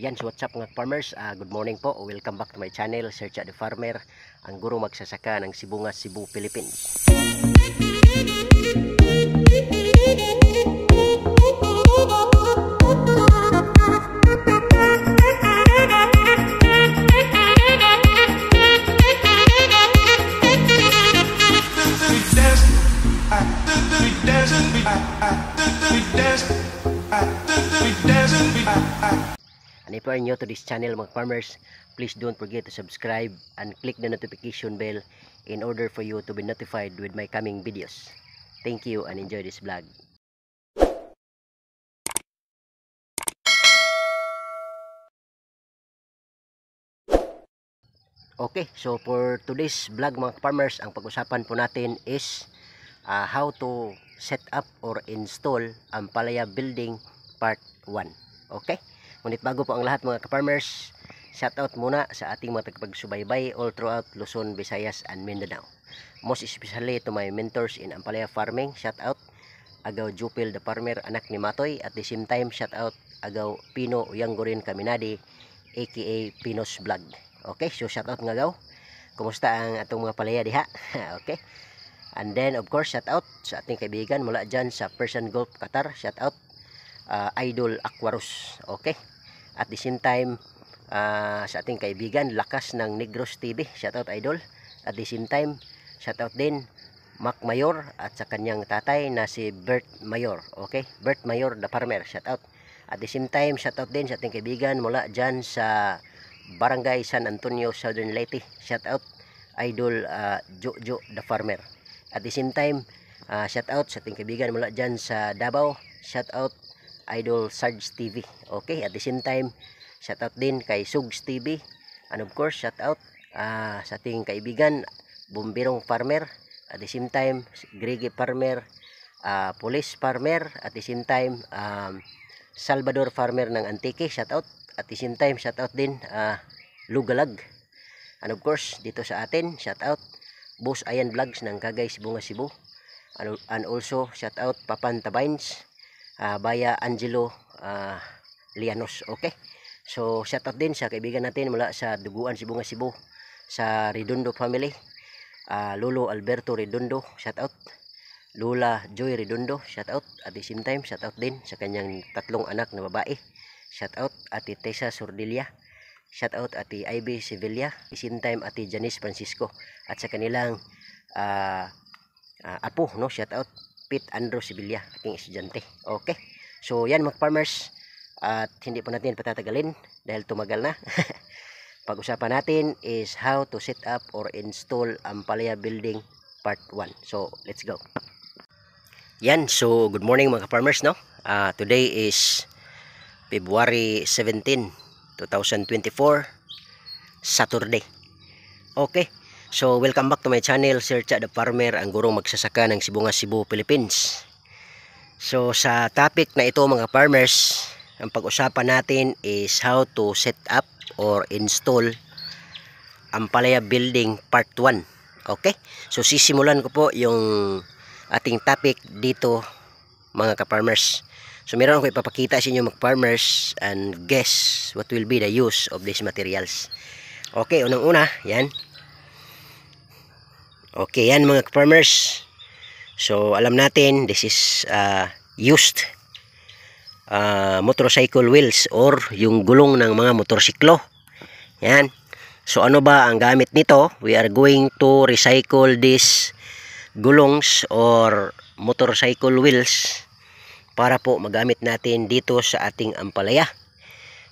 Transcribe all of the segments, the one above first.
Yan, so what's up mga farmers, good morning po, welcome back to my channel, Sir Cha the Farmer, ang guro magsasaka ng Sibungas, Cebu, Philippines. And if you are new to this channel mga farmers, please don't forget to subscribe and click the notification bell in order for you to be notified with my coming videos. Thank you and enjoy this vlog. Okay, so for today's vlog mga farmers, ang pag-usapan po natin is how to set up or install Ampalaya Building Part 1. Okay? Ngunit bago po ang lahat mga ka-farmers, shoutout muna sa ating mga tagapagsubaybay all throughout Luzon, Visayas, and Mindanao. Most especially to my mentors in Ampalaya Farming, shoutout Agaw Jupil the Farmer, anak ni Matoy. At the same time, shoutout Agaw Pino Uyanggorin Kaminadi, aka Pinos Vlog. Okay, so shoutout nga Agaw. Kumusta ang atong mga palaya diha? Okay. And then of course, shoutout sa ating kaibigan mula dyan sa Persian Gulf, Qatar. Shoutout Idol Aquarus. Okay. At the same time, sa ating kaibigan Lakas ng Negros TV, shoutout Idol. At the same time, shoutout din Mac Mayor at sa kanyang tatay na si Bert Mayor. Okay, Bert Mayor the Farmer, shoutout. At the same time, shoutout din sa ating kaibigan mula dyan sa Barangay San Antonio, Southern Leyte, shoutout Idol Jojo the Farmer. At the same time, shoutout sa ating kaibigan mula dyan sa Davao, shoutout Idol Sarge TV. Okay, at the same time, shoutout din kay Sugs TV. And of course, shoutout sa ating kaibigan Bumbirong Farmer. At the same time, Grege Farmer, Police Farmer. At the same time, Salvador Farmer ng Antique, shoutout. At the same time, shoutout din Lugalag. And of course, dito sa atin, shoutout Boss Ayan Vlogs ng Cagay, Sibungas, Cebu. And also, shoutout Papan Tabines, Baya Angelo Lianos. Okay, so shoutout din sa kaibigan natin mula sa Duguan, Sibungas, Cebu, sa Redondo family, Lolo Alberto Redondo, shoutout. Lola Joy Redondo, shoutout. At the same time, shoutout din sa kanyang tatlong anak na babae, shoutout Ate Tessa Sordilia, shoutout Ate Ivy Sevilla, at the same time Ate Janice Francisco, at sa kanilang apo, no, shoutout Pete Andrew Sevilla, aking estudyante. Okay, so yan mga farmers, at hindi po natin patatagalin dahil tumagal na. Pag-usapan natin is how to set up or install Ampalaya Building Part 1. So let's go. Yan, so good morning mga farmers, no. Today is February 17, 2024, Saturday. Okay, so welcome back to my channel, Sir Cha the Farmer, ang gurong magsasaka ng Sibungas, Cebu, Philippines. So sa topic na ito mga farmers, ang pag-usapan natin is how to set up or install Ampalaya Building Part 1. Okay, so sisimulan ko po yung ating topic dito mga ka-farmers. So meron ako ipapakita sa inyo mga farmers and guess what will be the use of these materials. Okay, unang-una, yan. Okay, yan mga farmers. So alam natin this is used motorcycle wheels or yung gulong ng mga motorsiklo. Yan. So ano ba ang gamit nito? We are going to recycle these gulongs or motorcycle wheels para po magamit natin dito sa ating ampalaya.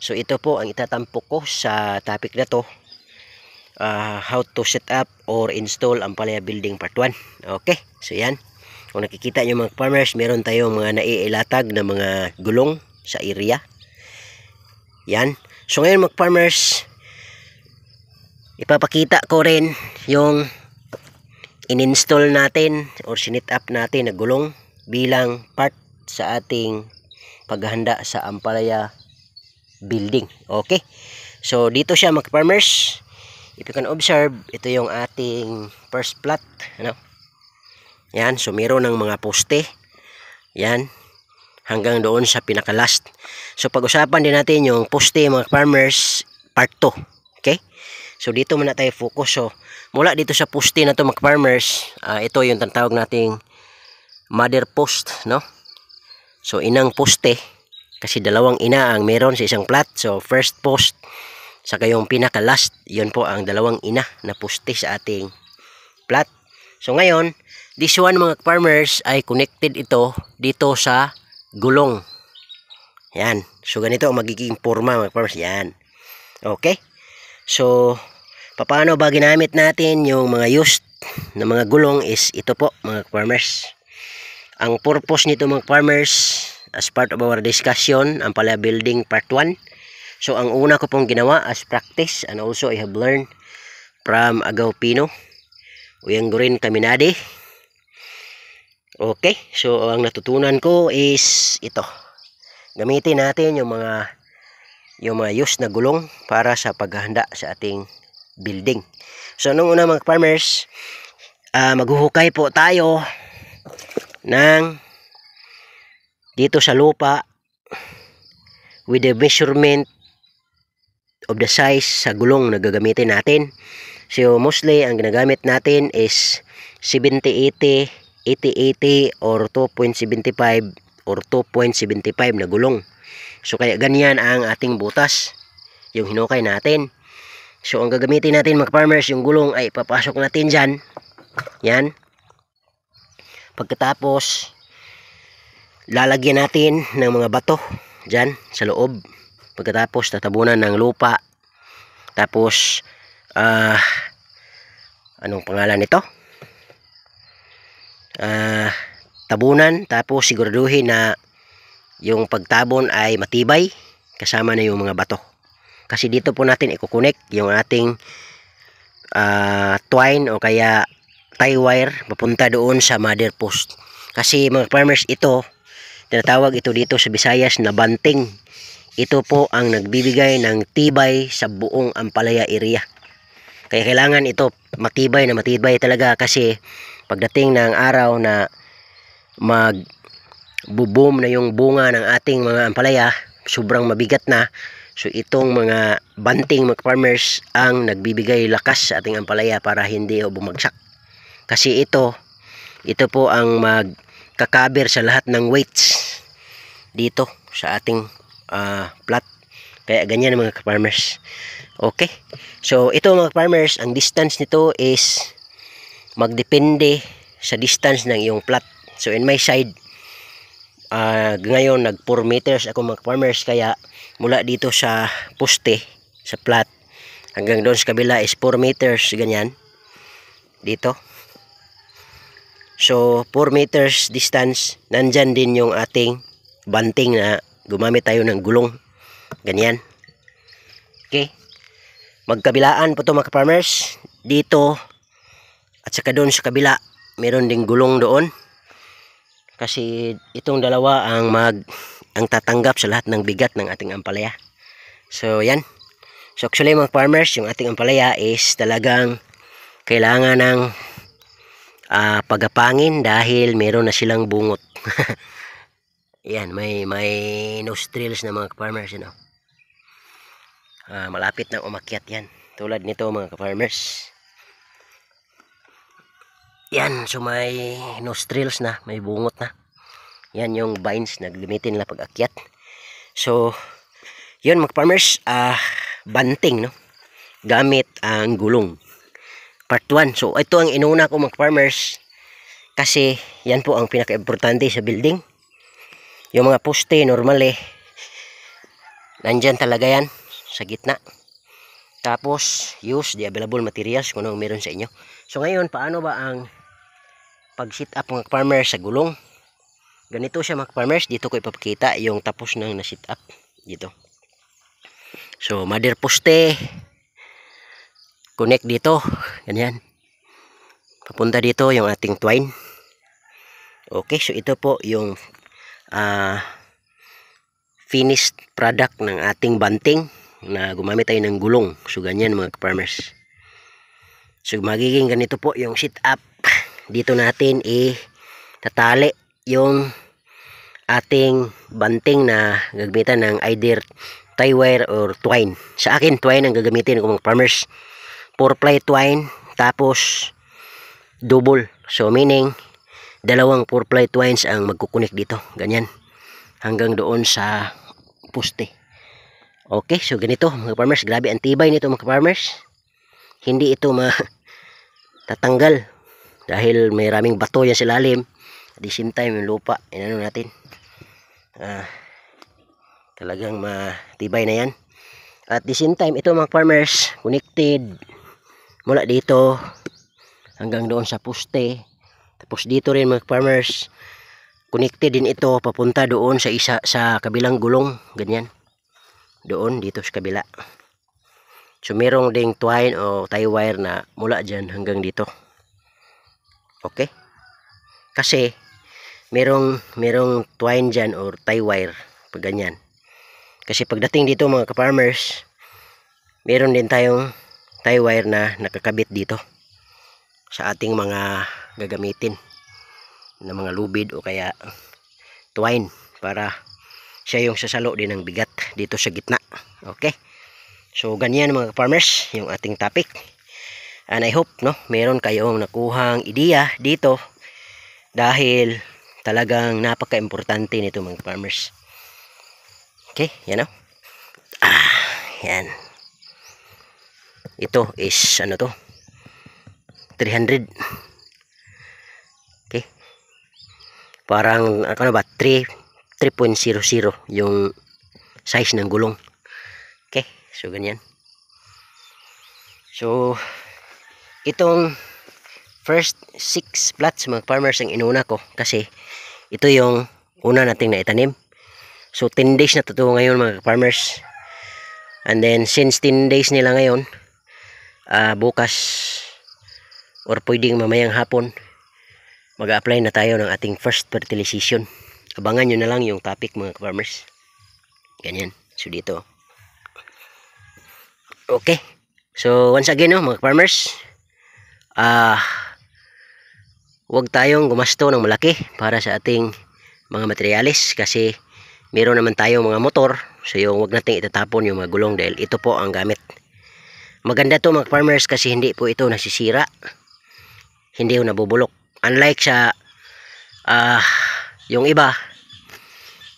So ito po ang itatampok ko sa topic na to, how to set up or install Ampalaya Building Part 1. Okay, so yan, kung nakikita nyo mga farmers, meron tayong mga naiilatag na mga gulong sa area. Yan, so ngayon mga farmers, ipapakita ko rin yung in-install natin or sinit up natin na gulong bilang part sa ating paghahanda sa Ampalaya Building. Okay, so dito siya mga farmers. If you can observe, ito yung ating first plot, ano? Yan, so meron ng mga poste. Yan, hanggang doon sa pinaka-last. So pag-usapan din natin yung poste mga farmers part 2. Okay? So dito muna tayo focus. So mula dito sa poste na to mga farmers, ito yung tinatawag nating mother post, no? So inang poste kasi dalawang ina ang meron sa isang plot. So first post saka yung pinaka-last, yun po ang dalawang ina na poste sa ating plot. So ngayon, this one mga farmers ay connected ito dito sa gulong. Yan. So ganito ang magiging forma mga farmers. Yan. Okay. So paano ba ginamit natin yung mga used na mga gulong is ito po mga farmers. Ang purpose nito mga farmers as part of our discussion, ang palaya building part 1. So ang una ko pong ginawa as practice and also I have learned from Agaw Pino. Uyanggurin Kaminadi. Okay, so ang natutunan ko is ito. Gamitin natin yung mga used na gulong para sa paghahanda sa ating building. So nung una mga farmers, maghuhukay po tayo ng dito sa lupa with the measurement of the size sa gulong na gagamitin natin. So mostly ang ginagamit natin is 70-80, 80-80 or 2.75 or 2.75 na gulong. So kaya ganyan ang ating butas, yung hinukay natin. So ang gagamitin natin mga farmers, yung gulong ay papasok natin dyan. Yan. Pagkatapos lalagyan natin ng mga bato dyan sa loob. Pagkatapos tatabunan ng lupa. Tapos anong pangalan nito? Tabunan, tapos siguraduhin na yung pagtabon ay matibay kasama na yung mga bato. Kasi dito po natin i-connect yung ating twine o kaya tie wire papunta doon sa mother post. Kasi mga farmers, ito tinatawag ito dito sa Visayas na banting. Ito po ang nagbibigay ng tibay sa buong Ampalaya area. Kaya kailangan ito matibay na matibay talaga, kasi pagdating ng araw na mag-boom na yung bunga ng ating mga ampalaya, sobrang mabigat na. So itong mga banting mga farmers ang nagbibigay lakas sa ating ampalaya para hindi bumagsak. Kasi ito po ang magkakaber sa lahat ng weights dito sa ating plot. Kaya ganyan mga farmers. Okay. So ito mga farmers, ang distance nito is magdepende sa distance ng iyong plot. So in my side, ngayon nag 4 meters ako mga farmers, kaya mula dito sa poste sa plot hanggang doon sa kabila is 4 meters, ganyan dito. So 4 meters distance, nandyan din yung ating banting na gumamit tayo ng gulong, ganyan. Okay, magkabilaan po to mga farmers, dito at saka doon sa kabila meron ding gulong doon, kasi itong dalawa ang tatanggap sa lahat ng bigat ng ating ampalaya. So yan. So actually mga farmers, yung ating ampalaya is talagang kailangan ng pagapangin dahil meron na silang bungot. Yan, may nostrils na mga farmers, you know. Malapit na umakyat yan. Tulad nito mga farmers. Yan, so may nostrils na, may bungot na. Yan yung vines na gamitin nila pag-akyat. So, yun mga farmers, banting, no? Gamit ang gulong. Part 1. So, ito ang inuna ko mga farmers, kasi yan po ang pinaka-importante sa building. Yung mga poste, normally, nandyan talaga yan, sa gitna. Tapos, use the available materials kung anong meron sa inyo. So, ngayon, paano ba ang pag-sit up mga farmers sa gulong? Ganito siya mga farmers. Dito ko ipapakita yung tapos ng na-sit up. Dito. So, mother poste. Connect dito. Ganyan. Papunta dito yung ating twine. Okay, so ito po yung finished product ng ating banting na gumamit tayo ng gulong. So, ganyan mga farmers. So, magiging ganito po yung sit up. Dito natin tatali yung ating banting na gagamitan ng either tie wire or twine. Sa akin, twine ang gagamitin ko mga farmers. 4-ply twine, tapos double. So meaning, dalawang 4-ply twines ang magkukunik dito. Ganyan. Hanggang doon sa poste. Okay, so ganito mga farmers. Grabe, ang tibay nito mga farmers. Hindi ito matatanggal. Dahil may raming bato yan sa lalim. At the same time, yung lupa, inano natin. Talagang matibay na yan. At the same time, ito mga farmers, connected mula dito hanggang doon sa poste. Tapos dito rin mga farmers, connected din ito papunta doon sa isa sa kabilang gulong, ganyan. Doon dito sa kabila. So merong ding twine o tie wire na mula dyan hanggang dito. Okay? Kasi merong twine dyan or tie wire pag ganyan. Kasi pagdating dito mga ka-farmers, meron din tayong tie wire na nakakabit dito sa ating mga gagamitin na mga lubid o kaya twine para siya yung sasalo din ng bigat dito sa gitna. Okay? So ganyan mga ka-farmers yung ating topic. And I hope meron kayong nakuhang ideya dito dahil talagang napaka-importante nito mga farmers. Okay, yan o. Yan. Ito is ano to? 300. Okay. Parang ano ba? 3.00 yung size ng gulong. Okay, so ganyan. So itong first 6 plots mga farmers ang inuna ko kasi ito yung una nating naitanim. So 10 days na to ngayon mga farmers. And then since 10 days nila ngayon, bukas or pwedeng mamayang hapon, mag-a-apply na tayo ng ating first fertilization. Abangan nyo na lang yung topic mga farmers. Ganyan. So dito. Okay. So once again mga farmers, huwag tayong gumasto ng malaki para sa ating mga materialis kasi meron naman tayong mga motor. So yung huwag nating itatapon yung mga gulong dahil ito po ang gamit. Maganda to mga farmers kasi hindi po ito nasisira, hindi po nabubulok. Unlike sa yung iba,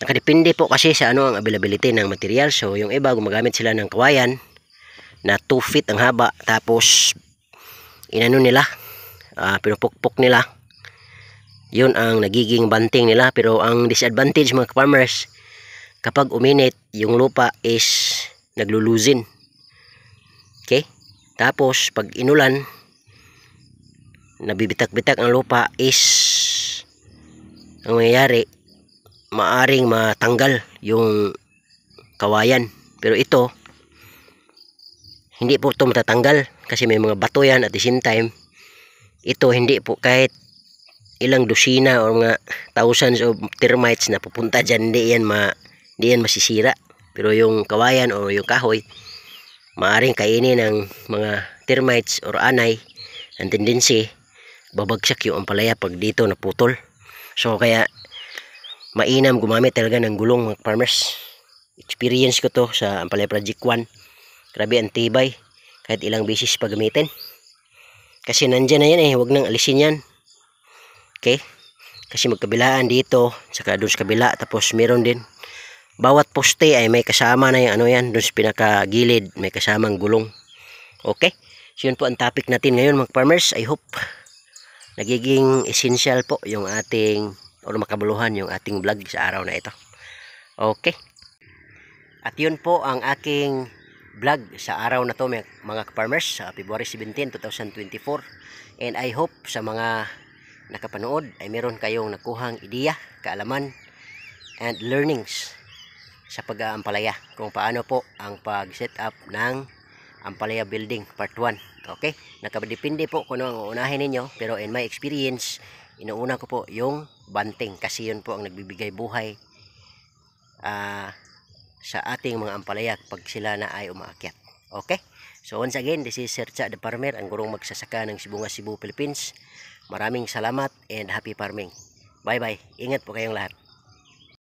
nakadepende po kasi sa ano ang availability ng material. So yung iba gumagamit sila ng kawayan na 2 feet ang haba, tapos inano nila, pinupukpok nila. Yun ang nagiging banting nila. Pero ang disadvantage mga farmers, kapag uminit yung lupa is naglulusin. Okay? Tapos pag inulan, nabibitak-bitak ang lupa is ang mangyayari, maaring matanggal yung kawayan. Pero ito, hindi po ito matatanggal kasi may mga bato yan. At the same time, ito hindi po kahit ilang dosina o mga thousands of termites na pupunta dyan, hindi yan masisira. Pero yung kawayan o yung kahoy, maaring kainin ng mga termites or anay. Ang tendency, babagsak yung ampalaya pag dito naputol. So kaya mainam gumamit talaga ng gulong mga farmers. Experience ko to sa Ampalaya Project 1. Grabe ang tibay kahit ilang beses pa gamitin. Kasi nandyan na yan huwag nang alisin yan. Okay? Kasi magkabilaan dito, saka doon sa kabila, tapos meron din. Bawat poste ay may kasama na yung ano yan, doon sa pinakagilid, may kasamang gulong. Okay? So yun po ang topic natin ngayon mga farmers. I hope nagiging essential po yung ating, o makabuluhan yung ating vlog sa araw na ito. Okay? At yun po ang aking vlog sa araw na to mga farmers, sa February 17, 2024. And I hope sa mga nakapanood ay meron kayong nakuhang ideya, kaalaman, and learnings sa pag-aampalaya kung paano po ang pag-set up ng Ampalaya Building Part 1. Okay? Nakadepende po kung ano ang uunahin ninyo, pero in my experience, inuuna ko po yung banting kasi yun po ang nagbibigay buhay sa ating mga ampalaya pag sila na ay umaakyat. Okay? So once again, this is Sir Cha the Farmer, ang gurong magsasaka ng Sibungas, Cebu, Philippines. Maraming salamat and happy farming. Bye bye. Ingat po kayong lahat.